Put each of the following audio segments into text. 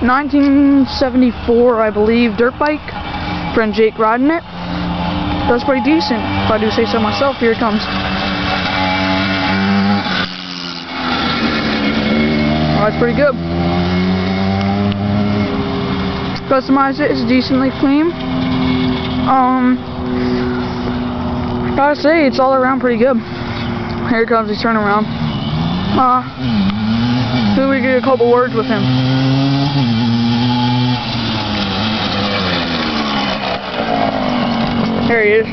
1974, I believe, dirt bike. Friend Jake riding it. That's pretty decent, if I do say so myself. Here it comes. Oh, that's pretty good. Customize it. It's decently clean. Gotta say, it's all around pretty good. Here it comes. He's turning around. Maybe we get a couple words with him. There he is.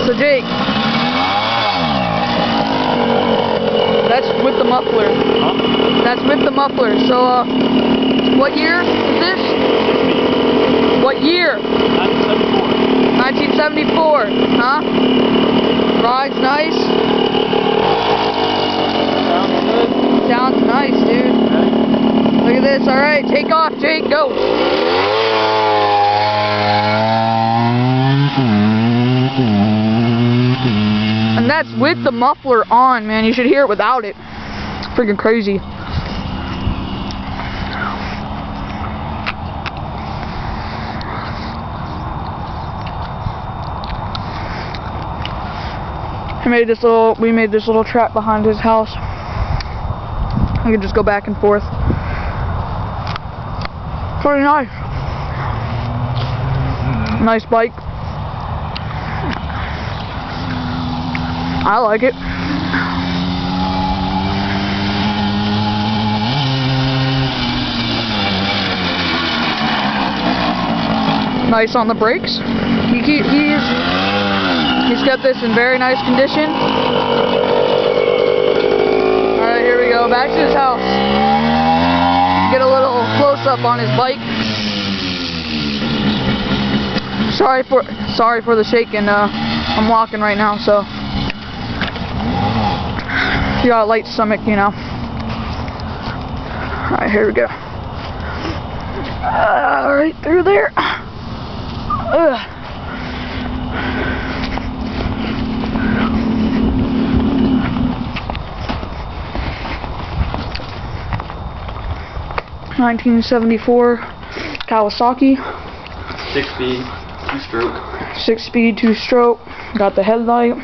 So Jake, that's with the muffler. Huh? That's with the muffler. So what year is this? What year? 1974. 1974. Huh? Ride's nice. Sounds good. Sounds nice, dude. Okay. Look at this. All right, take off, Jake. Go. And that's with the muffler on, man. You should hear it without it. It's freaking crazy. We made this little track behind his house. We can just go back and forth. Pretty nice. Nice bike. I like it. Nice on the brakes. He's kept this in very nice condition. Alright, here we go. Back to his house. Get a little close-up on his bike. Sorry for the shaking. I'm walking right now, so you got a light stomach, you know. Alright, here we go. Right through there. 1974 Kawasaki. 6-speed, 2-stroke. 6-speed, 2-stroke. Got the headlight.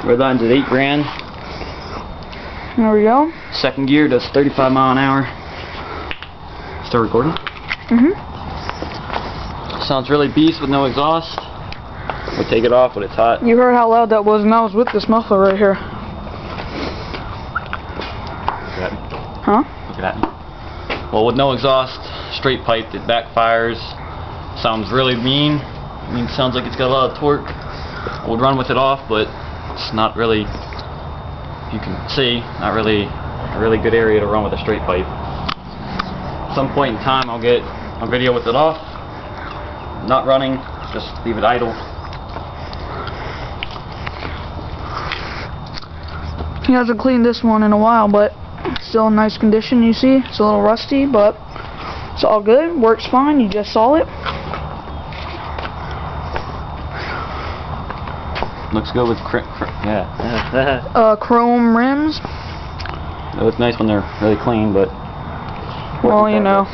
Red line's at $8,000. There we go. Second gear does 35 miles an hour. Still recording? Sounds really beast with no exhaust. We'll take it off when it's hot. You heard how loud that was, and that was with this muffler right here. Look at me. Huh? Look at me. Well, with no exhaust, straight piped, it backfires. Sounds really mean. I mean, sounds like it's got a lot of torque. I would run with it off, but it's not really, you can see, not really a really good area to run with a straight pipe. At some point in time, I'll get a video with it off. Not running, just leave it idle. He hasn't cleaned this one in a while, but it's still in nice condition. You see, it's a little rusty, but it's all good. Works fine. You just saw it. Looks good with chrome rims. It looks nice when they're really clean, but well, you know,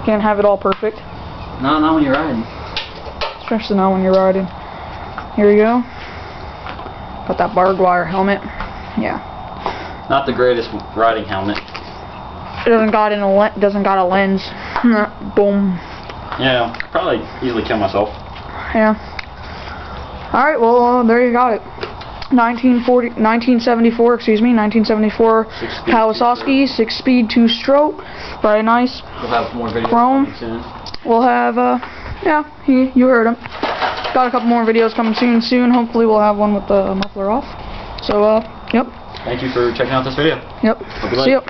can't have it all perfect. No, not when you're riding. Especially not when you're riding. Here we go. Got that barbed wire helmet. Yeah. Not the greatest riding helmet. It doesn't got a lens. Boom. Yeah, probably easily kill myself. Yeah. Alright, well, there you got it. 1974, Kawasaki, 6-speed, 2-stroke. Very nice. We'll have more videos chrome. coming soon. We'll have, yeah, you heard him. Got a couple more videos coming soon. Hopefully we'll have one with the muffler off. So, yep. Thank you for checking out this video. Yep. See ya.